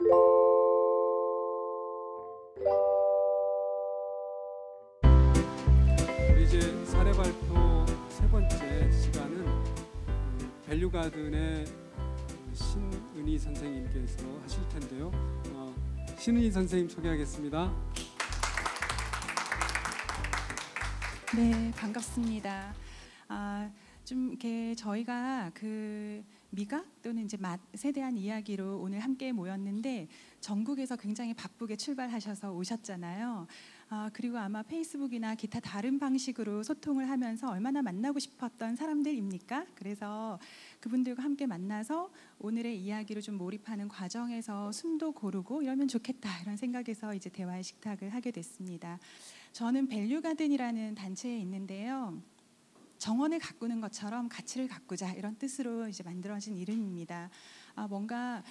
우리 이제 사례 발표 세 번째 시간은 밸류가든의 신은희 선생님께서 하실 텐데요. 신은희 선생님 소개하겠습니다. 네, 반갑습니다. 좀 이렇게 저희가 그 미각 또는 이제 맛에 대한 이야기로 오늘 함께 모였는데 전국에서 굉장히 바쁘게 출발하셔서 오셨잖아요. 그리고 아마 페이스북이나 기타 다른 방식으로 소통을 하면서 얼마나 만나고 싶었던 사람들입니까? 그래서 그분들과 함께 만나서 오늘의 이야기로 좀 몰입하는 과정에서 숨도 고르고 이러면 좋겠다 이런 생각에서 이제 대화의 식탁을 하게 됐습니다. 저는 밸류가든이라는 단체에 있는데요. 정원을 가꾸는 것처럼 가치를 가꾸자 이런 뜻으로 이제 만들어진 이름입니다. 뭔가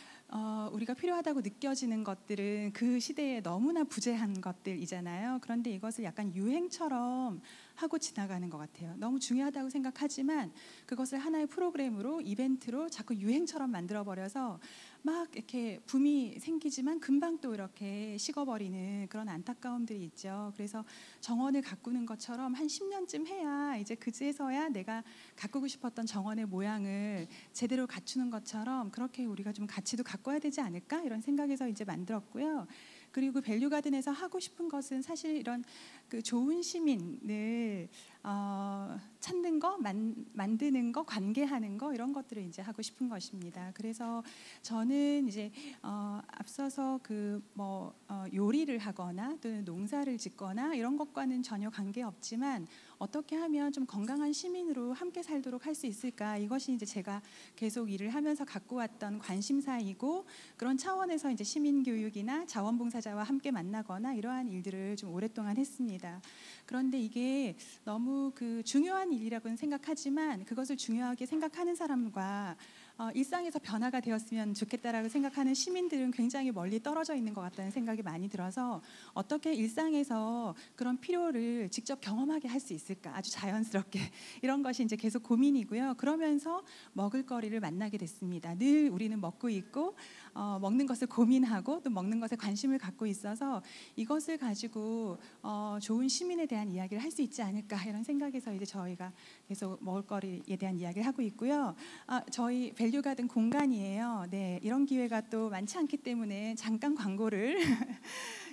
우리가 필요하다고 느껴지는 것들은 그 시대에 너무나 부재한 것들이잖아요. 그런데 이것을 약간 유행처럼 하고 지나가는 것 같아요. 너무 중요하다고 생각하지만 그것을 하나의 프로그램으로 이벤트로 자꾸 유행처럼 만들어버려서 막 이렇게 붐이 생기지만 금방 또 이렇게 식어버리는 그런 안타까움들이 있죠. 그래서 정원을 가꾸는 것처럼 한 10년쯤 해야 이제 그제서야 내가 가꾸고 싶었던 정원의 모양을 제대로 갖추는 것처럼 그렇게 우리가 좀 가치도 가꿔야 되지 않을까 이런 생각에서 이제 만들었고요. 그리고 밸류가든에서 하고 싶은 것은 사실 이런 그 좋은 시민을 찾는 거, 만드는 거, 관계하는 거 이런 것들을 이제 하고 싶은 것입니다. 그래서 저는 이제 앞서서 요리를 하거나 또는 농사를 짓거나 이런 것과는 전혀 관계 없지만 어떻게 하면 좀 건강한 시민으로 함께 살도록 할 수 있을까? 이것이 이제 제가 계속 일을 하면서 갖고 왔던 관심사이고 그런 차원에서 이제 시민 교육이나 자원봉사자와 함께 만나거나 이러한 일들을 좀 오랫동안 했습니다. 그런데 이게 너무 그 중요한 일이라고는 생각하지만 그것을 중요하게 생각하는 사람과 일상에서 변화가 되었으면 좋겠다라고 생각하는 시민들은 굉장히 멀리 떨어져 있는 것 같다는 생각이 많이 들어서 어떻게 일상에서 그런 필요를 직접 경험하게 할 수 있을까 아주 자연스럽게 이런 것이 이제 계속 고민이고요. 그러면서 먹을거리를 만나게 됐습니다. 늘 우리는 먹고 있고 먹는 것을 고민하고 또 먹는 것에 관심을 갖고 있어서 이것을 가지고 좋은 시민에 대한 이야기를 할 수 있지 않을까 이런 생각에서 이제 저희가 계속 먹을거리에 대한 이야기를 하고 있고요. 저희 밸류가든 공간이에요. 네, 이런 기회가 또 많지 않기 때문에 잠깐 광고를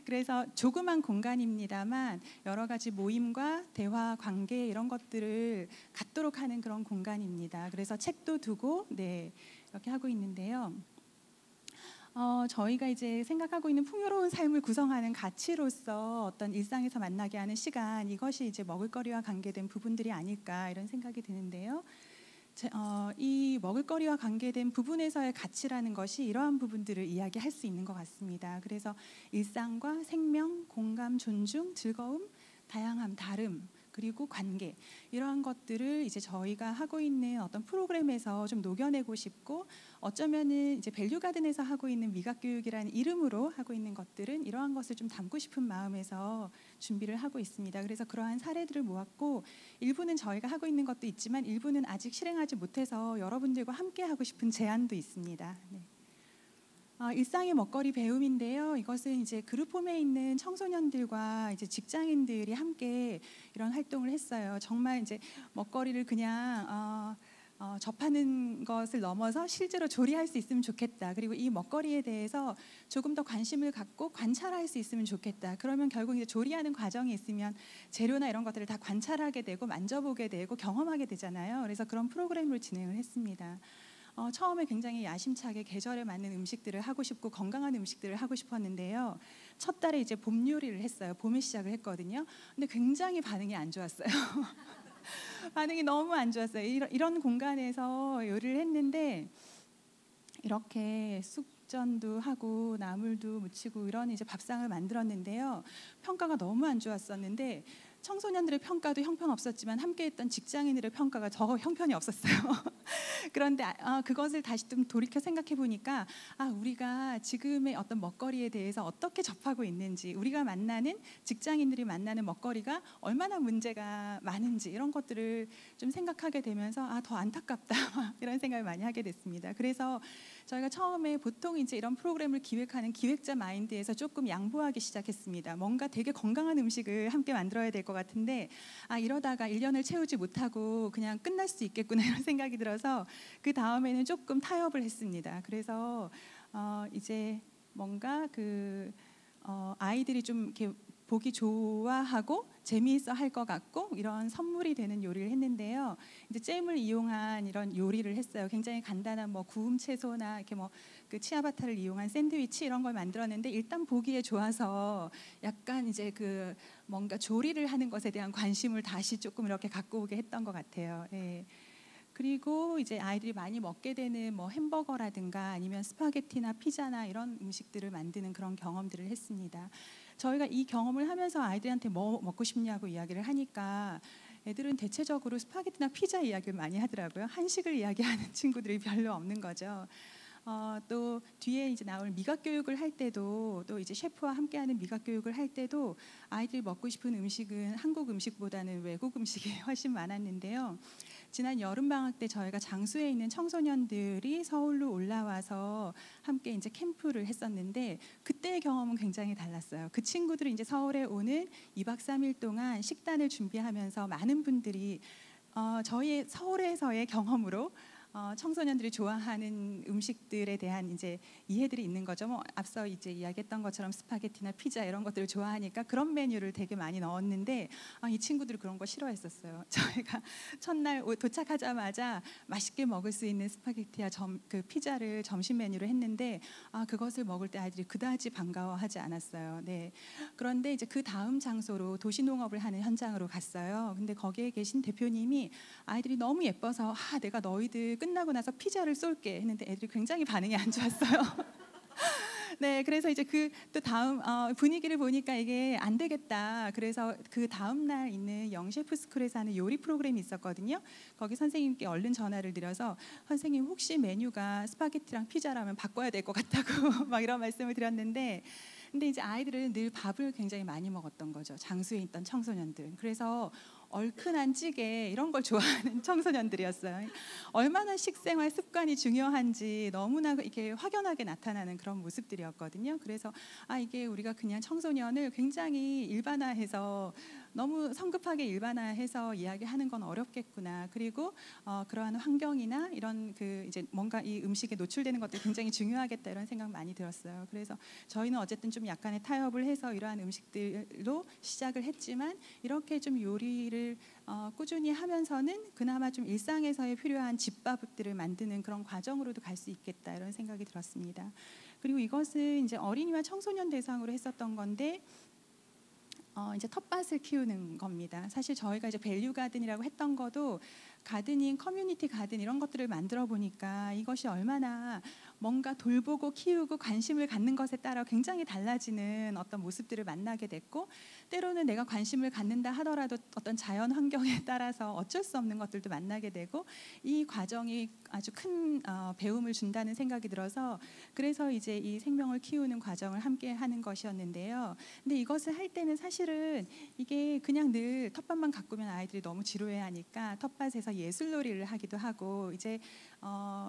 그래서 조그만 공간입니다만 여러 가지 모임과 대화, 관계 이런 것들을 갖도록 하는 그런 공간입니다. 그래서 책도 두고 네, 이렇게 하고 있는데요. 저희가 이제 생각하고 있는 풍요로운 삶을 구성하는 가치로서 어떤 일상에서 만나게 하는 시간 이것이 이제 먹을거리와 관계된 부분들이 아닐까 이런 생각이 드는데요. 이 먹을거리와 관계된 부분에서의 가치라는 것이 이러한 부분들을 이야기할 수 있는 것 같습니다. 그래서 일상과 생명, 공감, 존중, 즐거움, 다양함, 다름 그리고 관계 이러한 것들을 이제 저희가 하고 있는 어떤 프로그램에서 좀 녹여내고 싶고 어쩌면은 이제 밸류가든에서 하고 있는 미각교육이라는 이름으로 하고 있는 것들은 이러한 것을 좀 담고 싶은 마음에서 준비를 하고 있습니다. 그래서 그러한 사례들을 모았고 일부는 저희가 하고 있는 것도 있지만 일부는 아직 실행하지 못해서 여러분들과 함께 하고 싶은 제안도 있습니다. 네. 일상의 먹거리 배움인데요. 이것은 이제 그룹홈에 있는 청소년들과 이제 직장인들이 함께 이런 활동을 했어요. 정말 이제 먹거리를 그냥 접하는 것을 넘어서 실제로 조리할 수 있으면 좋겠다. 그리고 이 먹거리에 대해서 조금 더 관심을 갖고 관찰할 수 있으면 좋겠다. 그러면 결국 이제 조리하는 과정이 있으면 재료나 이런 것들을 다 관찰하게 되고 만져보게 되고 경험하게 되잖아요. 그래서 그런 프로그램을 진행을 했습니다. 처음에 굉장히 야심차게 계절에 맞는 음식들을 하고 싶고 건강한 음식들을 하고 싶었는데요. 첫 달에 이제 봄 요리를 했어요. 봄에 시작을 했거든요. 근데 굉장히 반응이 안 좋았어요. 반응이 너무 안 좋았어요. 이런 공간에서 요리를 했는데 이렇게 쑥전도 하고 나물도 무치고 이런 이제 밥상을 만들었는데요. 평가가 너무 안 좋았었는데 청소년들의 평가도 형편없었지만 함께했던 직장인들의 평가가 더 형편이 없었어요. 그런데 그것을 다시 좀 돌이켜 생각해 보니까 우리가 지금의 어떤 먹거리에 대해서 어떻게 접하고 있는지, 우리가 만나는 직장인들이 만나는 먹거리가 얼마나 문제가 많은지 이런 것들을 좀 생각하게 되면서 더 안타깝다 이런 생각을 많이 하게 됐습니다. 그래서 저희가 처음에 보통 이제 이런 프로그램을 기획하는 기획자 마인드에서 조금 양보하기 시작했습니다. 뭔가 되게 건강한 음식을 함께 만들어야 될 것 같은데 이러다가 1년을 채우지 못하고 그냥 끝날 수 있겠구나 이런 생각이 들어서 그 다음에는 조금 타협을 했습니다. 그래서 이제 뭔가 아이들이 좀 이렇게 보기 좋아하고 재미있어 할 것 같고 이런 선물이 되는 요리를 했는데요. 이제 잼을 이용한 이런 요리를 했어요. 굉장히 간단한 구움 채소나 이렇게 그 치아바타를 이용한 샌드위치 이런 걸 만들었는데 일단 보기에 좋아서 약간 이제 뭔가 조리를 하는 것에 대한 관심을 다시 조금 이렇게 갖고 오게 했던 것 같아요. 예. 그리고 이제 아이들이 많이 먹게 되는 햄버거라든가 아니면 스파게티나 피자나 이런 음식들을 만드는 그런 경험들을 했습니다. 저희가 이 경험을 하면서 아이들한테 뭐 먹고 싶냐고 이야기를 하니까 애들은 대체적으로 스파게티나 피자 이야기를 많이 하더라고요. 한식을 이야기하는 친구들이 별로 없는 거죠. 또 뒤에 이제 나올 미각 교육을 할 때도 또 이제 셰프와 함께하는 미각 교육을 할 때도 아이들이 먹고 싶은 음식은 한국 음식보다는 외국 음식이 훨씬 많았는데요. 지난 여름 방학 때 저희가 장수에 있는 청소년들이 서울로 올라와서 함께 이제 캠프를 했었는데 그때의 경험은 굉장히 달랐어요. 그 친구들이 이제 서울에 오는 2박 3일 동안 식단을 준비하면서 많은 분들이 저희 서울에서의 경험으로 청소년들이 좋아하는 음식들에 대한 이제 이해들이 있는 거죠. 앞서 이제 이야기했던 것처럼 스파게티나 피자 이런 것들을 좋아하니까 그런 메뉴를 되게 많이 넣었는데 이 친구들이 그런 거 싫어했었어요. 저희가 첫날 도착하자마자 맛있게 먹을 수 있는 스파게티와 그 피자를 점심 메뉴로 했는데 그것을 먹을 때 아이들이 그다지 반가워하지 않았어요. 네. 그런데 이제 그 다음 장소로 도시농업을 하는 현장으로 갔어요. 근데 거기에 계신 대표님이 아이들이 너무 예뻐서 내가 너희들 끝나고 나서 피자를 쏠게 했는데 애들이 굉장히 반응이 안 좋았어요. 네, 그래서 이제 또 다음 분위기를 보니까 이게 안 되겠다. 그래서 그 다음 날 있는 영셰프스쿨에서 하는 요리 프로그램이 있었거든요. 거기 선생님께 얼른 전화를 드려서 선생님 혹시 메뉴가 스파게티랑 피자라면 바꿔야 될 것 같다고 막 이런 말씀을 드렸는데 근데 이제 아이들은 늘 밥을 굉장히 많이 먹었던 거죠. 장수에 있던 청소년들. 그래서 얼큰한 찌개 이런 걸 좋아하는 청소년들이었어요. 얼마나 식생활 습관이 중요한지 너무나 이렇게 확연하게 나타나는 그런 모습들이었거든요. 그래서 이게 우리가 그냥 청소년을 굉장히 일반화해서 너무 성급하게 일반화해서 이야기하는 건 어렵겠구나. 그리고 그러한 환경이나 이런 이제 뭔가 이 음식에 노출되는 것들이 굉장히 중요하겠다 이런 생각 많이 들었어요. 그래서 저희는 어쨌든 좀 약간의 타협을 해서 이러한 음식들로 시작을 했지만 이렇게 좀 요리를 꾸준히 하면서는 그나마 좀 일상에서의 필요한 집밥들을 만드는 그런 과정으로도 갈 수 있겠다 이런 생각이 들었습니다. 그리고 이것은 이제 어린이와 청소년 대상으로 했었던 건데 이제 텃밭을 키우는 겁니다. 사실 저희가 이제 밸류 가든이라고 했던 것도 가드닝, 커뮤니티 가든 이런 것들을 만들어 보니까 이것이 얼마나 뭔가 돌보고 키우고 관심을 갖는 것에 따라 굉장히 달라지는 어떤 모습들을 만나게 됐고 때로는 내가 관심을 갖는다 하더라도 어떤 자연 환경에 따라서 어쩔 수 없는 것들도 만나게 되고 이 과정이 아주 큰 배움을 준다는 생각이 들어서 그래서 이제 이 생명을 키우는 과정을 함께 하는 것이었는데요. 근데 이것을 할 때는 사실은 이게 그냥 늘 텃밭만 가꾸면 아이들이 너무 지루해하니까 텃밭에서 예술놀이를 하기도 하고 이제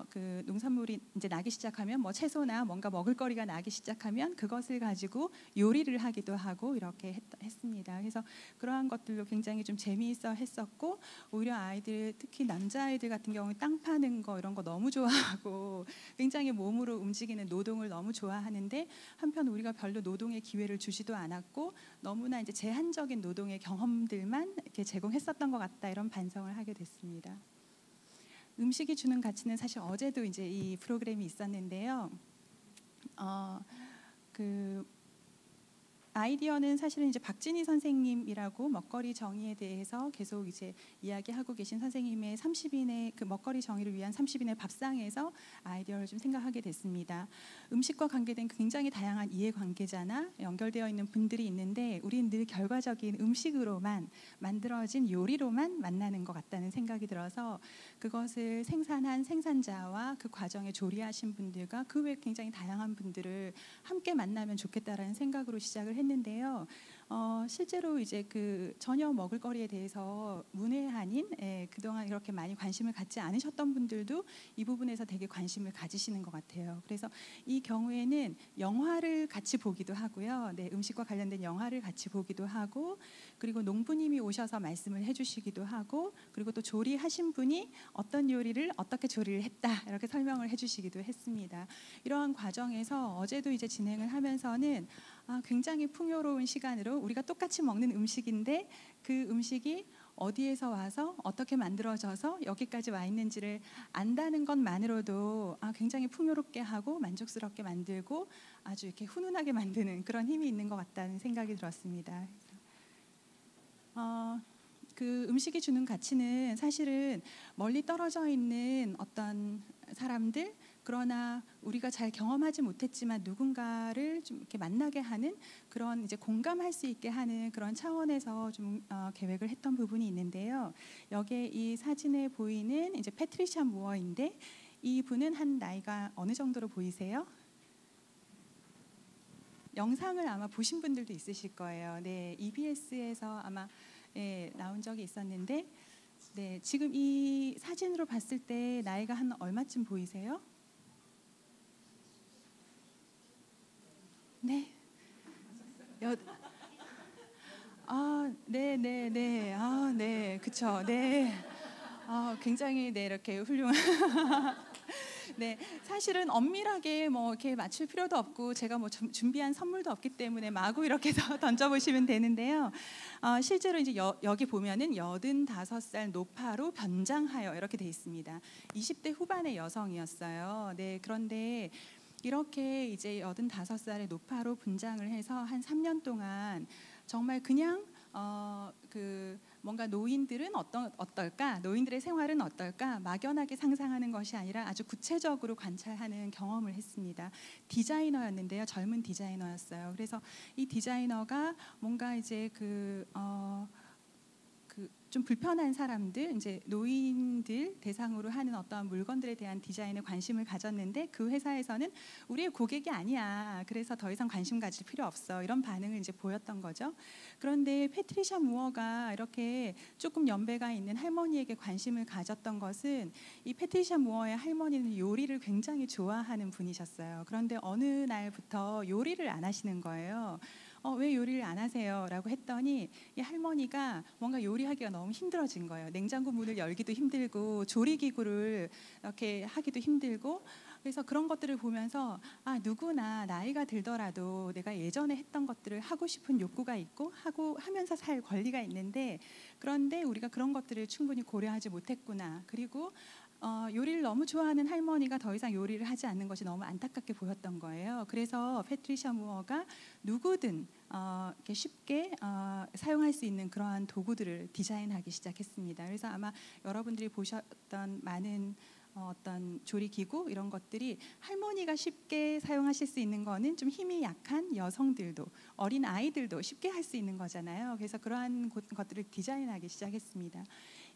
그 농산물이 이제 나기 시작하면 채소나 뭔가 먹을거리가 나기 시작하면 그것을 가지고 요리를 하기도 하고 이렇게 했습니다. 그래서 그러한 것들로 굉장히 좀 재미있어 했었고 오히려 아이들 특히 남자아이들 같은 경우는 땅 파는 거 이런 거 너무 좋아하고 굉장히 몸으로 움직이는 노동을 너무 좋아하는데 한편 우리가 별로 노동의 기회를 주지도 않았고 너무나 이제 제한적인 노동의 경험들만 이렇게 제공했었던 것 같다 이런 반성을 하게 됐습니다. 음식이 주는 가치는 사실 어제도 이제 이 프로그램이 있었는데요. 그 아이디어는 사실은 이제 박진희 선생님이라고 먹거리 정의에 대해서 계속 이제 이야기하고 계신 선생님의 30인의 그 먹거리 정의를 위한 30인의 밥상에서 아이디어를 좀 생각하게 됐습니다. 음식과 관계된 굉장히 다양한 이해관계자나 연결되어 있는 분들이 있는데 우리는 늘 결과적인 음식으로만 만들어진 요리로만 만나는 것 같다는 생각이 들어서 그것을 생산한 생산자와 그 과정에 조리하신 분들과 그 외 굉장히 다양한 분들을 함께 만나면 좋겠다라는 생각으로 시작을 했는데요. 실제로 이제 그 전혀 먹을거리에 대해서 문외한인 그동안 이렇게 많이 관심을 갖지 않으셨던 분들도 이 부분에서 되게 관심을 가지시는 것 같아요. 그래서 이 경우에는 영화를 같이 보기도 하고요. 네, 음식과 관련된 영화를 같이 보기도 하고 그리고 농부님이 오셔서 말씀을 해주시기도 하고 그리고 또 조리하신 분이 어떤 요리를 어떻게 조리를 했다 이렇게 설명을 해주시기도 했습니다. 이러한 과정에서 어제도 이제 진행을 하면서는 굉장히 풍요로운 시간으로 우리가 똑같이 먹는 음식인데 그 음식이 어디에서 와서 어떻게 만들어져서 여기까지 와 있는지를 안다는 것만으로도 굉장히 풍요롭게 하고 만족스럽게 만들고 아주 이렇게 훈훈하게 만드는 그런 힘이 있는 것 같다는 생각이 들었습니다. 그 음식이 주는 가치는 사실은 멀리 떨어져 있는 어떤 사람들 그러나 우리가 잘 경험하지 못했지만 누군가를 좀 이렇게 만나게 하는 그런 이제 공감할 수 있게 하는 그런 차원에서 좀 계획을 했던 부분이 있는데요. 여기에 이 사진에 보이는 이제 패트리샤 무어인데 이 분은 한 나이가 어느 정도로 보이세요? 영상을 아마 보신 분들도 있으실 거예요. 네, EBS에서 아마 나온 적이 있었는데 네, 지금 이 사진으로 봤을 때 나이가 한 얼마쯤 보이세요? 네. 네, 그쵸. 네. 굉장히 네, 이렇게 훌륭한. 네, 사실은 엄밀하게 뭐 이렇게 맞출 필요도 없고 제가 뭐 준비한 선물도 없기 때문에 마구 이렇게 해서 던져보시면 되는데요. 실제로 이제 여기 보면은 85살 노파로 변장하여 이렇게 돼 있습니다. 20대 후반의 여성이었어요. 네, 그런데 이렇게 이제 85살의 노파로 분장을 해서 한 3년 동안 정말 그냥 그 뭔가 노인들은 어떨까? 노인들의 생활은 어떨까? 막연하게 상상하는 것이 아니라 아주 구체적으로 관찰하는 경험을 했습니다. 디자이너였는데요. 젊은 디자이너였어요. 그래서 이 디자이너가 뭔가 이제 좀 불편한 사람들, 이제 노인들 대상으로 하는 어떠한 물건들에 대한 디자인에 관심을 가졌는데 그 회사에서는 우리의 고객이 아니야. 그래서 더 이상 관심 가질 필요 없어. 이런 반응을 이제 보였던 거죠. 그런데 패트리샤 무어가 이렇게 조금 연배가 있는 할머니에게 관심을 가졌던 것은 이 패트리샤 무어의 할머니는 요리를 굉장히 좋아하는 분이셨어요. 그런데 어느 날부터 요리를 안 하시는 거예요. 왜 요리를 안 하세요? 라고 했더니 이 할머니가 뭔가 요리하기가 너무 힘들어진 거예요. 냉장고 문을 열기도 힘들고 조리기구를 이렇게 하기도 힘들고 그래서 그런 것들을 보면서 누구나 나이가 들더라도 내가 예전에 했던 것들을 하고 싶은 욕구가 있고 하면서 살 권리가 있는데 그런데 우리가 그런 것들을 충분히 고려하지 못했구나. 그리고 요리를 너무 좋아하는 할머니가 더 이상 요리를 하지 않는 것이 너무 안타깝게 보였던 거예요. 그래서 패트리샤 무어가 누구든 이렇게 쉽게 사용할 수 있는 그러한 도구들을 디자인하기 시작했습니다. 그래서 아마 여러분들이 보셨던 많은 어떤 조리기구 이런 것들이 할머니가 쉽게 사용하실 수 있는 거는 좀 힘이 약한 여성들도 어린 아이들도 쉽게 할 수 있는 거잖아요. 그래서 그러한 것들을 디자인하기 시작했습니다.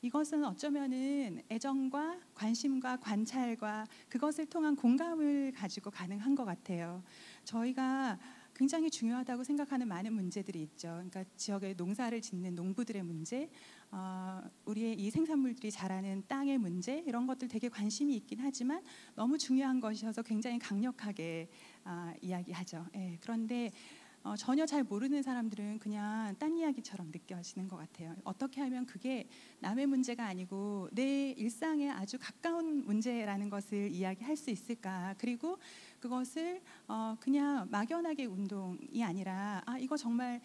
이것은 어쩌면은 애정과 관심과 관찰과 그것을 통한 공감을 가지고 가능한 것 같아요. 저희가 굉장히 중요하다고 생각하는 많은 문제들이 있죠. 그러니까 지역에 농사를 짓는 농부들의 문제, 우리의 이 생산물들이 자라는 땅의 문제 이런 것들 되게 관심이 있긴 하지만 너무 중요한 것이어서 굉장히 강력하게 이야기하죠. 그런데 전혀 잘 모르는 사람들은 그냥 딴 이야기처럼 느껴지는 것 같아요. 어떻게 하면 그게 남의 문제가 아니고 내 일상에 아주 가까운 문제라는 것을 이야기할 수 있을까? 그리고 그것을 그냥 막연하게 운동이 아니라 이거 정말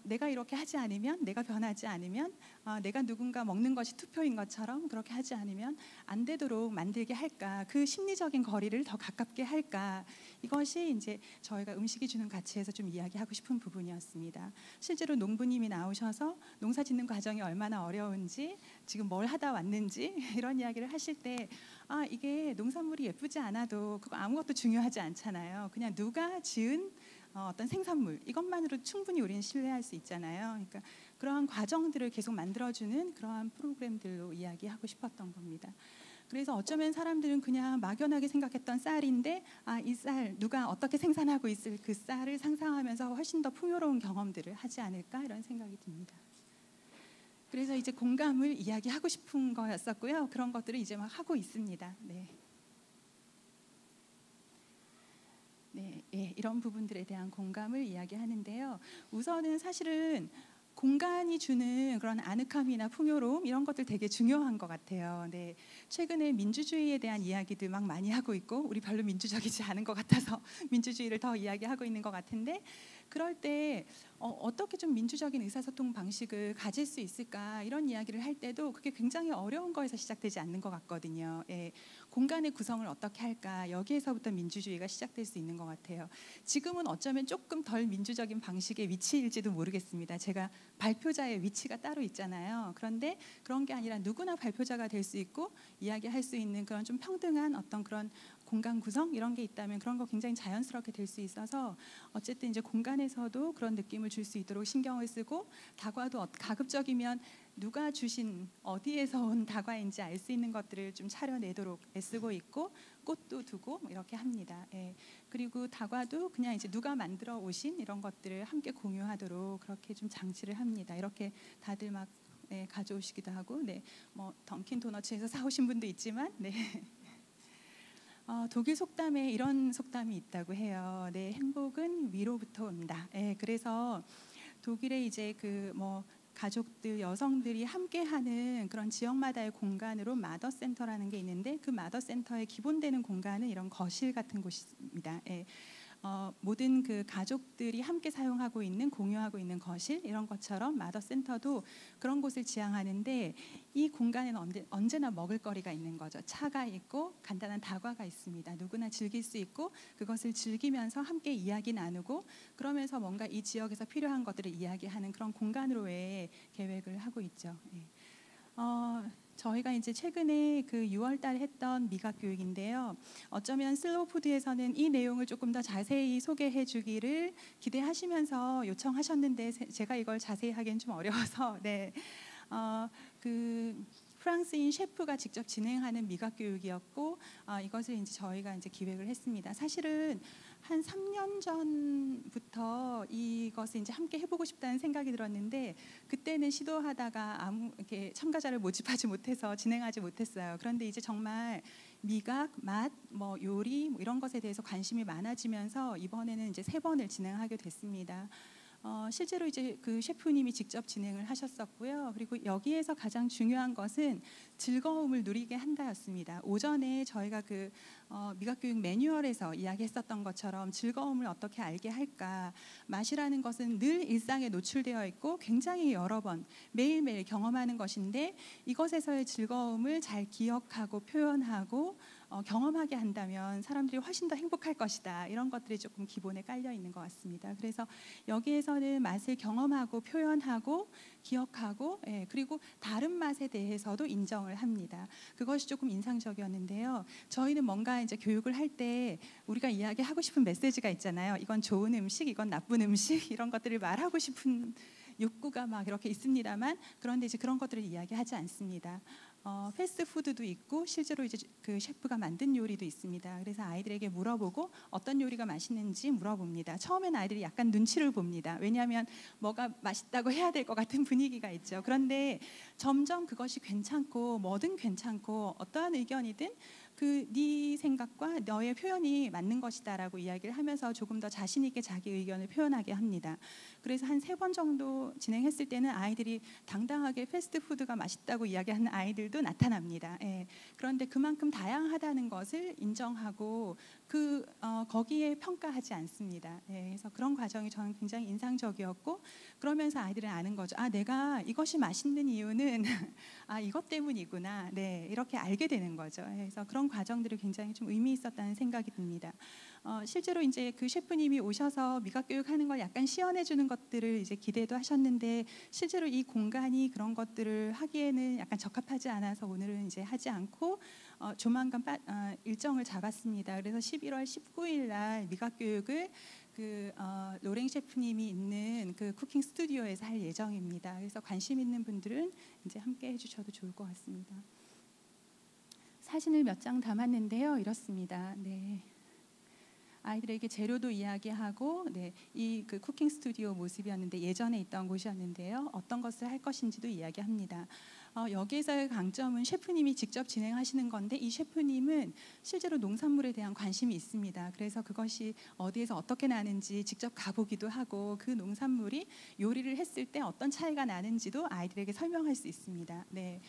내가 이렇게 하지 않으면, 내가 변하지 않으면, 내가 누군가 먹는 것이 투표인 것처럼 그렇게 하지 않으면 안 되도록 만들게 할까, 그 심리적인 거리를 더 가깝게 할까, 이것이 이제 저희가 음식이 주는 가치에서 좀 이야기하고 싶은 부분이었습니다. 실제로 농부님이 나오셔서 농사 짓는 과정이 얼마나 어려운지, 지금 뭘 하다 왔는지 이런 이야기를 하실 때 이게 농산물이 예쁘지 않아도 그거 아무것도 중요하지 않잖아요. 그냥 누가 지은 어떤 생산물, 이것만으로 충분히 우리는 신뢰할 수 있잖아요. 그러니까 그러한 과정들을 계속 만들어주는 그러한 프로그램들로 이야기하고 싶었던 겁니다. 그래서 어쩌면 사람들은 그냥 막연하게 생각했던 쌀인데 이 쌀 누가 어떻게 생산하고 있을 그 쌀을 상상하면서 훨씬 더 풍요로운 경험들을 하지 않을까, 이런 생각이 듭니다. 그래서 이제 공감을 이야기하고 싶은 거였었고요. 그런 것들을 이제 막 하고 있습니다. 이런 부분들에 대한 공감을 이야기하는데요. 우선은 사실은 공간이 주는 그런 아늑함이나 풍요로움, 이런 것들 되게 중요한 것 같아요. 최근에 민주주의에 대한 이야기들 막 많이 하고 있고, 우리 별로 민주적이지 않은 것 같아서 민주주의를 더 이야기하고 있는 것 같은데, 그럴 때 어떻게 좀 민주적인 의사소통 방식을 가질 수 있을까, 이런 이야기를 할 때도 그게 굉장히 어려운 거에서 시작되지 않는 것 같거든요. 공간의 구성을 어떻게 할까, 여기에서부터 민주주의가 시작될 수 있는 것 같아요. 지금은 어쩌면 조금 덜 민주적인 방식의 위치일지도 모르겠습니다. 제가 발표자의 위치가 따로 있잖아요. 그런데 그런 게 아니라 누구나 발표자가 될 수 있고 이야기할 수 있는 그런 좀 평등한 어떤 그런 공간 구성, 이런 게 있다면 그런 거 굉장히 자연스럽게 될 수 있어서, 어쨌든 이제 공간에서도 그런 느낌을 줄 수 있도록 신경을 쓰고, 다과도 가급적이면 누가 주신, 어디에서 온 다과인지 알 수 있는 것들을 좀 차려내도록 애쓰고 있고, 꽃도 두고 이렇게 합니다. 그리고 다과도 그냥 이제 누가 만들어 오신 이런 것들을 함께 공유하도록 그렇게 좀 장치를 합니다. 이렇게 다들 막 가져오시기도 하고, 뭐 던킨 도너츠에서 사오신 분도 있지만, 독일 속담에 이런 속담이 있다고 해요. 행복은 위로부터 온다. 그래서 독일에 이제 가족들, 여성들이 함께하는 그런 지역마다의 공간으로 마더센터라는 게 있는데, 그 마더센터의 기본되는 공간은 이런 거실 같은 곳입니다. 모든 그 가족들이 함께 사용하고 있는, 공유하고 있는 거실, 이런 것처럼 마더센터도 그런 곳을 지향하는데, 이 공간에는 언제나 먹을거리가 있는 거죠. 차가 있고 간단한 다과가 있습니다. 누구나 즐길 수 있고, 그것을 즐기면서 함께 이야기 나누고, 그러면서 뭔가 이 지역에서 필요한 것들을 이야기하는 그런 공간으로의 계획을 하고 있죠. 저희가 이제 최근에 그 6월달 했던 미각 교육인데요. 어쩌면 슬로우푸드에서는 이 내용을 조금 더 자세히 소개해주기를 기대하시면서 요청하셨는데, 제가 이걸 자세히 하기엔 좀 어려워서 그 프랑스인 셰프가 직접 진행하는 미각 교육이었고, 이것을 이제 저희가 이제 기획을 했습니다. 사실은 한 3년 전부터 이것을 이제 함께 해보고 싶다는 생각이 들었는데, 그때는 시도하다가 이렇게 참가자를 모집하지 못해서 진행하지 못했어요. 그런데 이제 정말 미각, 맛, 요리 이런 것에 대해서 관심이 많아지면서 이번에는 이제 3번을 진행하게 됐습니다. 실제로 이제 그 셰프님이 직접 진행을 하셨었고요. 그리고 여기에서 가장 중요한 것은 즐거움을 누리게 한다였습니다. 오전에 저희가 그 미각교육 매뉴얼에서 이야기했었던 것처럼 즐거움을 어떻게 알게 할까, 맛이라는 것은 늘 일상에 노출되어 있고 굉장히 여러 번 매일매일 경험하는 것인데, 이것에서의 즐거움을 잘 기억하고 표현하고 경험하게 한다면 사람들이 훨씬 더 행복할 것이다, 이런 것들이 조금 기본에 깔려 있는 것 같습니다. 그래서 여기에서는 맛을 경험하고 표현하고 기억하고, 그리고 다른 맛에 대해서도 인정을 합니다. 그것이 조금 인상적이었는데요. 저희는 뭔가 이제 교육을 할 때 우리가 이야기하고 싶은 메시지가 있잖아요. 이건 좋은 음식, 이건 나쁜 음식, 이런 것들을 말하고 싶은 욕구가 막 이렇게 있습니다만, 그런데 이제 그런 것들을 이야기하지 않습니다. 패스트푸드도 있고 실제로 이제 그 셰프가 만든 요리도 있습니다. 그래서 아이들에게 물어보고 어떤 요리가 맛있는지 물어봅니다. 처음엔 아이들이 약간 눈치를 봅니다. 왜냐하면 뭐가 맛있다고 해야 될 것 같은 분위기가 있죠. 그런데 점점 그것이 괜찮고, 뭐든 괜찮고, 어떠한 의견이든 네 생각과 너의 표현이 맞는 것이다라고 이야기를 하면서 조금 더 자신 있게 자기 의견을 표현하게 합니다. 그래서 한 3번 정도 진행했을 때는 아이들이 당당하게 패스트푸드가 맛있다고 이야기하는 아이들도 아이들도 나타납니다. 예. 그런데 그만큼 다양하다는 것을 인정하고 거기에 평가하지 않습니다. 예. 그래서 그런 과정이 저는 굉장히 인상적이었고, 그러면서 아이들은 아는 거죠. 아, 내가 이것이 맛있는 이유는 아, 이것 때문이구나. 네, 이렇게 알게 되는 거죠. 그래서 그런 과정들이 굉장히 좀 의미 있었다는 생각이 듭니다. 실제로 이제 그 셰프님이 오셔서 미각 교육하는 걸 약간 시연해 주는 것들을 이제 기대도 하셨는데, 실제로 이 공간이 그런 것들을 하기에는 약간 적합하지 않아서 오늘은 이제 하지 않고 조만간 일정을 잡았습니다. 그래서 11월 19일 날 미각 교육을 로랭 셰프님이 있는 그 쿠킹 스튜디오에서 할 예정입니다. 그래서 관심 있는 분들은 이제 함께 해주셔도 좋을 것 같습니다. 사진을 몇 장 담았는데요, 이렇습니다. 네. 아이들에게 재료도 이야기하고, 네, 이 그 쿠킹 스튜디오 모습이었는데 예전에 있던 곳이었는데요. 어떤 것을 할 것인지도 이야기합니다. 여기에서의 강점은 셰프님이 직접 진행하시는 건데, 이 셰프님은 실제로 농산물에 대한 관심이 있습니다. 그래서 그것이 어디에서 어떻게 나는지 직접 가보기도 하고, 그 농산물이 요리를 했을 때 어떤 차이가 나는지도 아이들에게 설명할 수 있습니다. 네,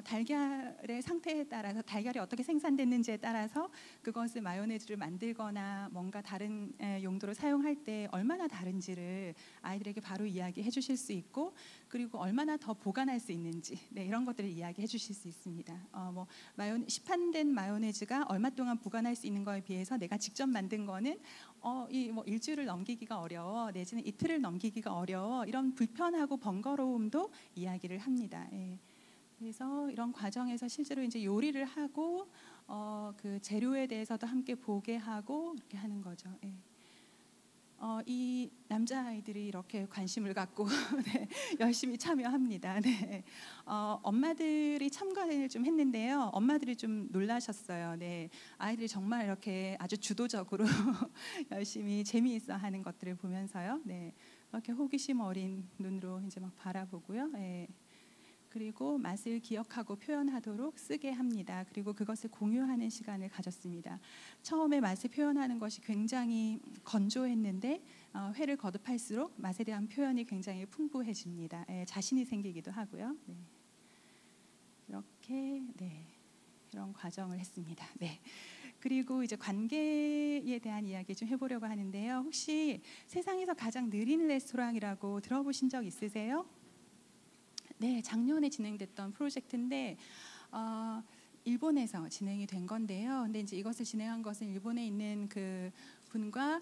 달걀의 상태에 따라서, 달걀이 어떻게 생산됐는지에 따라서 그것을 마요네즈를 만들거나 뭔가 다른 용도로 사용할 때 얼마나 다른지를 아이들에게 바로 이야기해 주실 수 있고, 그리고 얼마나 더 보관할 수 있는지, 네, 이런 것들을 이야기해 주실 수 있습니다. 시판된 마요네즈가 얼마 동안 보관할 수 있는 거에 비해서 내가 직접 만든 거는 일주일을 넘기기가 어려워, 내지는 이틀을 넘기기가 어려워, 이런 불편하고 번거로움도 이야기를 합니다. 예. 그래서 이런 과정에서 실제로 이제 요리를 하고 그 재료에 대해서도 함께 보게 하고 이렇게 하는 거죠. 예. 이 남자아이들이 이렇게 관심을 갖고 네, 열심히 참여합니다. 네. 엄마들이 참가를 좀 했는데요. 엄마들이 좀 놀라셨어요. 네. 아이들이 정말 이렇게 아주 주도적으로 열심히 재미있어 하는 것들을 보면서요. 네. 이렇게 호기심 어린 눈으로 이제 막 바라보고요. 네. 그리고 맛을 기억하고 표현하도록 쓰게 합니다. 그리고 그것을 공유하는 시간을 가졌습니다. 처음에 맛을 표현하는 것이 굉장히 건조했는데 회를 거듭할수록 맛에 대한 표현이 굉장히 풍부해집니다. 자신이 생기기도 하고요. 네. 이렇게 이런 과정을 했습니다. 네. 그리고 이제 관계에 대한 이야기 좀 해보려고 하는데요. 혹시 세상에서 가장 느린 레스토랑이라고 들어보신 적 있으세요? 네, 작년에 진행됐던 프로젝트인데 일본에서 진행이 된 건데요. 근데 이제 이것을 진행한 것은 일본에 있는 그 분과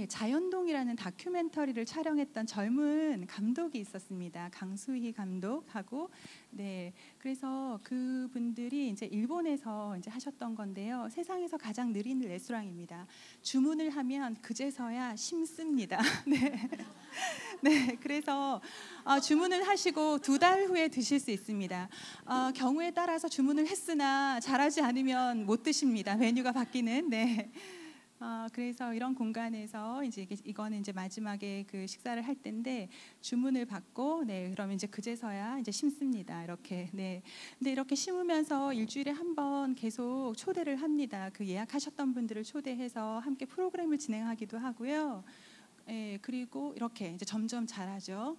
자연동이라는 다큐멘터리를 촬영했던 젊은 감독이 있었습니다. 강수희 감독하고, 네, 그래서 그 분들이 이제 일본에서 이제 하셨던 건데요. 세상에서 가장 느린 레스토랑입니다. 주문을 하면 그제서야 심습니다. 네. 네, 그래서 주문을 하시고 2달 후에 드실 수 있습니다. 경우에 따라서 주문을 했으나 잘하지 않으면 못 드십니다. 메뉴가 바뀌는. 네. 그래서 이런 공간에서 이제 이거는 이제 마지막에 그 식사를 할 때인데 주문을 받고, 네, 그러면 이제 그제서야 이제 심습니다. 이렇게. 네. 근데 이렇게 심으면서 일주일에 한 번 계속 초대를 합니다. 그 예약하셨던 분들을 초대해서 함께 프로그램을 진행하기도 하고요. 예, 그리고 이렇게 이제 점점 잘하죠.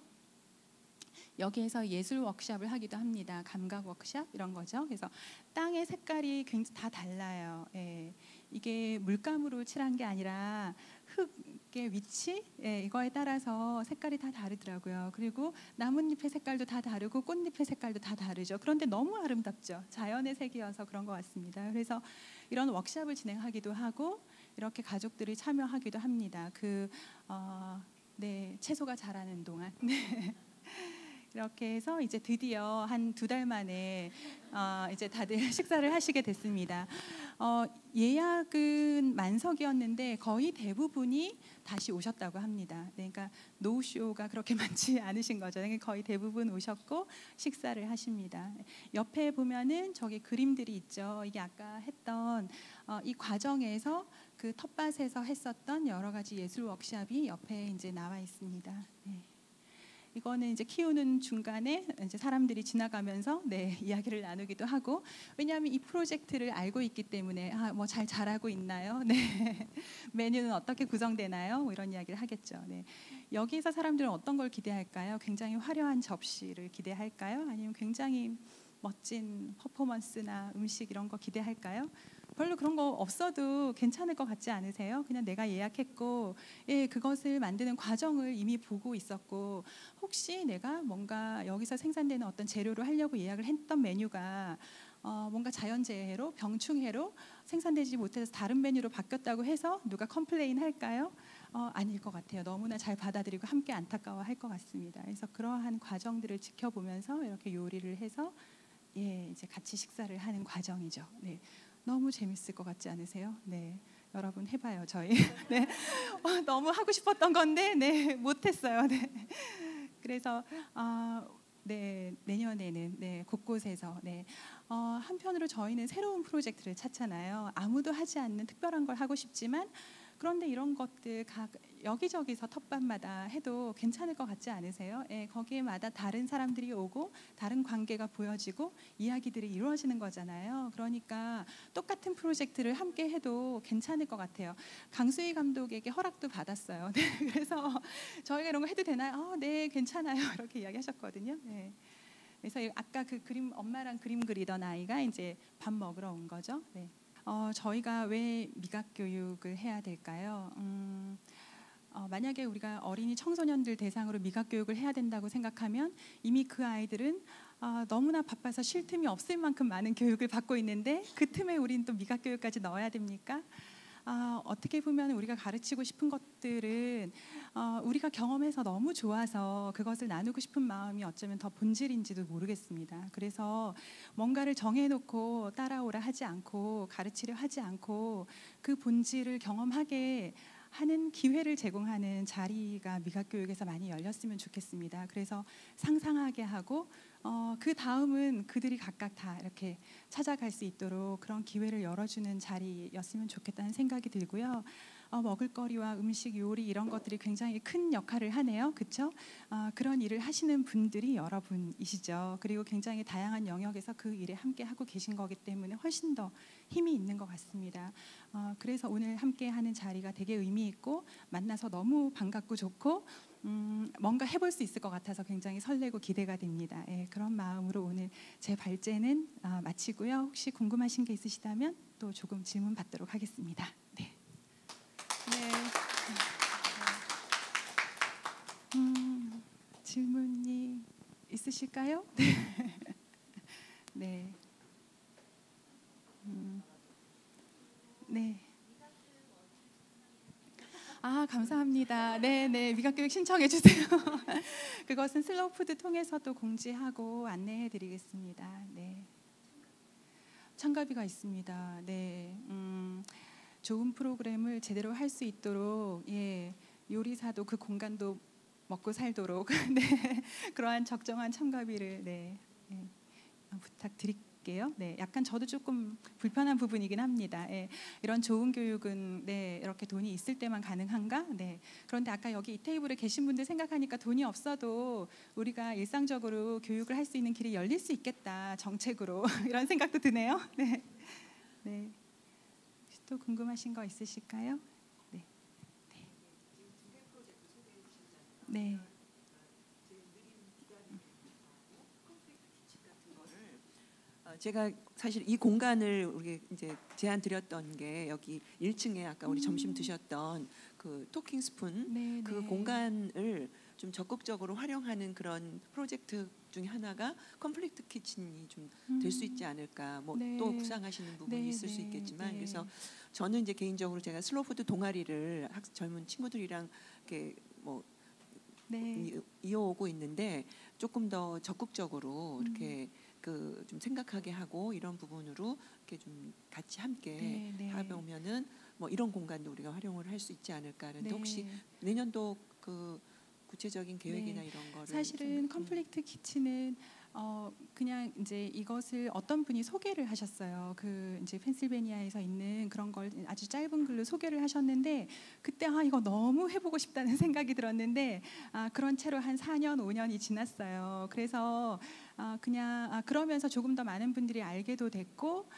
여기에서 예술 워크숍을 하기도 합니다. 감각 워크숍 이런 거죠. 그래서 땅의 색깔이 굉장히 다 달라요. 예, 이게 물감으로 칠한 게 아니라 흙의 위치, 이거에 따라서 색깔이 다 다르더라고요. 그리고 나뭇잎의 색깔도 다 다르고 꽃잎의 색깔도 다 다르죠. 그런데 너무 아름답죠. 자연의 색이어서 그런 것 같습니다. 그래서 이런 워크숍을 진행하기도 하고 이렇게 가족들이 참여하기도 합니다. 채소가 자라는 동안. 네. 이렇게 해서 이제 드디어 한 2달 만에 이제 다들 식사를 하시게 됐습니다. 예약은 만석이었는데 거의 대부분이 다시 오셨다고 합니다. 네, 그러니까 노쇼가 그렇게 많지 않으신 거죠. 거의 대부분 오셨고 식사를 하십니다. 옆에 보면은 저기 그림들이 있죠. 이게 아까 했던 이 과정에서 그 텃밭에서 했었던 여러 가지 예술 워크숍이 옆에 이제 나와 있습니다. 네. 이거는 이제 키우는 중간에 이제 사람들이 지나가면서 이야기를 나누기도 하고, 왜냐하면 이 프로젝트를 알고 있기 때문에 뭐 잘 자라고 있나요? 네. 메뉴는 어떻게 구성되나요? 뭐 이런 이야기를 하겠죠. 네. 여기서 사람들은 어떤 걸 기대할까요? 굉장히 화려한 접시를 기대할까요? 아니면 굉장히 멋진 퍼포먼스나 음식 이런 거 기대할까요? 별로 그런 거 없어도 괜찮을 것 같지 않으세요? 그냥 내가 예약했고, 예, 그것을 만드는 과정을 이미 보고 있었고, 혹시 내가 뭔가 여기서 생산되는 어떤 재료로 하려고 예약을 했던 메뉴가 뭔가 자연재해로, 병충해로 생산되지 못해서 다른 메뉴로 바뀌었다고 해서 누가 컴플레인 할까요? 아닐 것 같아요. 너무나 잘 받아들이고 함께 안타까워할 것 같습니다. 그래서 그러한 과정들을 지켜보면서 이렇게 요리를 해서 예, 이제 같이 식사를 하는 과정이죠. 네, 너무 재밌을 것 같지 않으세요? 네, 여러분 해봐요, 저희. 네, 너무 하고 싶었던 건데, 네, 못했어요. 네, 그래서 네, 내년에는 네, 곳곳에서 네, 한편으로 저희는 새로운 프로젝트를 찾잖아요. 아무도 하지 않는 특별한 걸 하고 싶지만 그런데 이런 것들 여기저기서 텃밭마다 해도 괜찮을 것 같지 않으세요? 예, 거기에마다 다른 사람들이 오고 다른 관계가 보여지고 이야기들이 이루어지는 거잖아요. 그러니까 똑같은 프로젝트를 함께 해도 괜찮을 것 같아요. 강수희 감독에게 허락도 받았어요. 네, 그래서 저희가 이런 거 해도 되나요? 네, 괜찮아요. 이렇게 이야기하셨거든요. 네. 그래서 아까 그 그림, 엄마랑 그림 그리던 아이가 이제 밥 먹으러 온 거죠. 네. 저희가 왜 미각 교육을 해야 될까요? 만약에 우리가 어린이 청소년들 대상으로 미각 교육을 해야 된다고 생각하면 이미 그 아이들은 너무나 바빠서 쉴 틈이 없을 만큼 많은 교육을 받고 있는데 그 틈에 우리는 또 미각 교육까지 넣어야 됩니까? 어떻게 보면 우리가 가르치고 싶은 것들은 우리가 경험해서 너무 좋아서 그것을 나누고 싶은 마음이 어쩌면 더 본질인지도 모르겠습니다. 그래서 뭔가를 정해놓고 따라오라 하지 않고 가르치려 하지 않고 그 본질을 경험하게 하는 기회를 제공하는 자리가 미각교육에서 많이 열렸으면 좋겠습니다. 그래서 상상하게 하고 그 다음은 그들이 각각 다 이렇게 찾아갈 수 있도록 그런 기회를 열어주는 자리였으면 좋겠다는 생각이 들고요. 먹을거리와 음식, 요리 이런 것들이 굉장히 큰 역할을 하네요. 그렇죠? 그런 일을 하시는 분들이 여러분이시죠. 그리고 굉장히 다양한 영역에서 그 일에 함께 하고 계신 거기 때문에 훨씬 더 힘이 있는 것 같습니다. 그래서 오늘 함께 하는 자리가 되게 의미 있고 만나서 너무 반갑고 좋고 뭔가 해볼 수 있을 것 같아서 굉장히 설레고 기대가 됩니다. 예, 그런 마음으로 오늘 제 발제는 마치고요. 혹시 궁금하신 게 있으시다면 또 조금 질문 받도록 하겠습니다. 네. 네. 질문이 있으실까요? 네. 네. 네. 감사합니다. 네, 미각교육 신청해 주세요. 그것은 슬로우푸드 통해서도 공지하고 안내해 드리겠습니다. 네. 참가비가 있습니다. 네. 좋은 프로그램을 제대로 할 수 있도록 예, 요리사도 그 공간도 먹고 살도록 네, 그러한 적정한 참가비를 네, 부탁드릴게요. 네, 약간 저도 조금 불편한 부분이긴 합니다. 예, 이런 좋은 교육은 네, 이렇게 돈이 있을 때만 가능한가? 네. 그런데 아까 여기 이 테이블에 계신 분들 생각하니까 돈이 없어도 우리가 일상적으로 교육을 할 수 있는 길이 열릴 수 있겠다. 정책으로 이런 생각도 드네요. 네. 네. 혹시 또 궁금하신 거 있으실까요? 네. 네. 네. 제가 사실 이 공간을 우리 이제 제안 드렸던 게 여기 1층에 아까 우리 점심 드셨던 그 토킹 스푼 네, 그 네. 공간을 좀 적극적으로 활용하는 그런 프로젝트 중에 하나가 컴플리트 키친이 좀 될 수 있지 않을까. 뭐 네. 또 구상하시는 부분이 네, 있을 수 네, 있겠지만 네. 그래서 저는 이제 개인적으로 제가 슬로푸드 동아리를 젊은 친구들이랑 이렇게 뭐 네. 이어오고 있는데 조금 더 적극적으로 이렇게 그 좀 생각하게 하고 이런 부분으로 이렇게 좀 같이 함께 네, 네. 하면은 뭐 이런 공간도 우리가 활용을 할 수 있지 않을까는데 네. 혹시 내년도 그 구체적인 계획이나 네. 이런 거를 사실은 컴플리트 키친은 그냥 이제 이것을 어떤 분이 소개를 하셨어요. 그 이제 펜실베니아에서 있는 그런 걸 아주 짧은 글로 소개를 하셨는데 그때 이거 너무 해보고 싶다는 생각이 들었는데 그런 채로 한 4년 5년이 지났어요. 그래서 그냥 그러면서 조금 더 많은 분들이 알게도 됐고,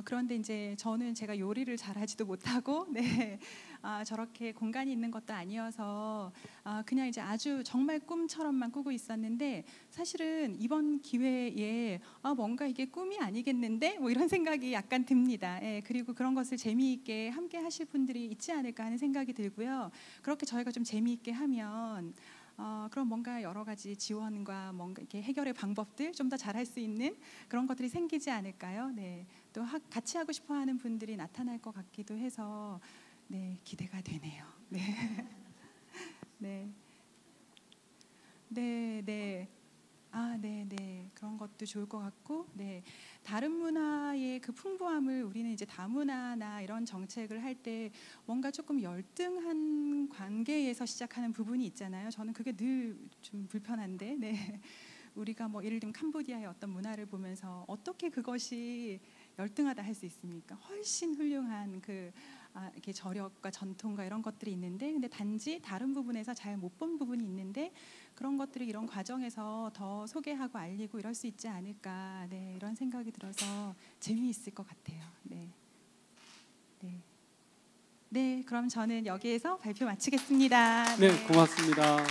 그런데 이제 저는 제가 요리를 잘하지도 못하고 네, 저렇게 공간이 있는 것도 아니어서 그냥 이제 아주 정말 꿈처럼만 꾸고 있었는데, 사실은 이번 기회에 뭔가 이게 꿈이 아니겠는데 뭐 이런 생각이 약간 듭니다. 예, 그리고 그런 것을 재미있게 함께 하실 분들이 있지 않을까 하는 생각이 들고요. 그렇게 저희가 좀 재미있게 하면 그럼 뭔가 여러 가지 지원과 뭔가 이렇게 해결의 방법들 좀 더 잘할 수 있는 그런 것들이 생기지 않을까요? 네, 또 같이 하고 싶어하는 분들이 나타날 것 같기도 해서 네, 기대가 되네요. 네, 네, 네, 네. 네. 그런 것도 좋을 것 같고, 네. 다른 문화의 그 풍부함을 우리는 이제 다문화나 이런 정책을 할 때 뭔가 조금 열등한 관계에서 시작하는 부분이 있잖아요. 저는 그게 늘 좀 불편한데, 네. 우리가 뭐 예를 들면 캄보디아의 어떤 문화를 보면서 어떻게 그것이 열등하다 할 수 있습니까? 훨씬 훌륭한 이렇게 저력과 전통과 이런 것들이 있는데, 근데 단지 다른 부분에서 잘 못 본 부분이 있는데, 그런 것들을 이런 과정에서 더 소개하고 알리고 이럴 수 있지 않을까, 네, 이런 생각이 들어서 재미있을 것 같아요. 네, 네, 네. 그럼 저는 여기에서 발표 마치겠습니다. 네, 고맙습니다.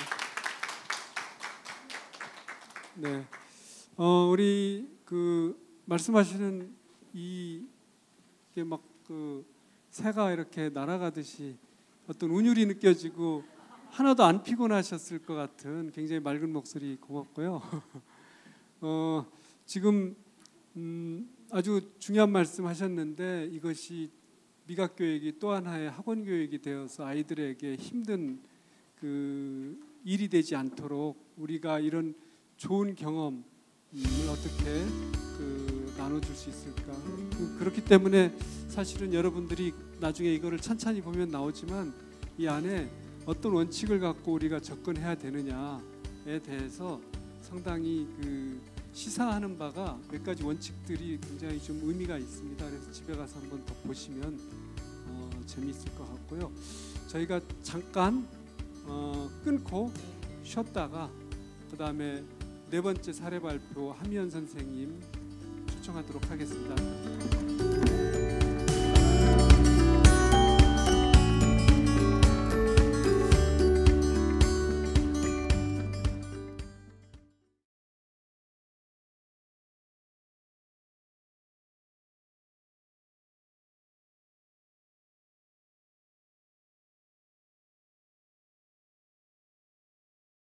네, 우리 말씀하시는 이게 막 새가 이렇게 날아가듯이 어떤 운율이 느껴지고 하나도 안 피곤하셨을 것 같은 굉장히 맑은 목소리 고맙고요. 지금 아주 중요한 말씀하셨는데, 이것이 미각 교육이 또 하나의 학원 교육이 되어서 아이들에게 힘든 일이 되지 않도록 우리가 이런 좋은 경험을 어떻게 나눠줄 수 있을까. 그렇기 때문에 사실은 여러분들이 나중에 이거를 찬찬히 보면 나오지만, 이 안에 어떤 원칙을 갖고 우리가 접근해야 되느냐에 대해서 상당히 시사하는 바가 몇 가지 원칙들이 굉장히 좀 의미가 있습니다. 그래서 집에 가서 한번 더 보시면 재미있을 것 같고요. 저희가 잠깐 끊고 쉬었다가 그 다음에 네 번째 사례 발표 함희연 선생님 초청하도록 하겠습니다.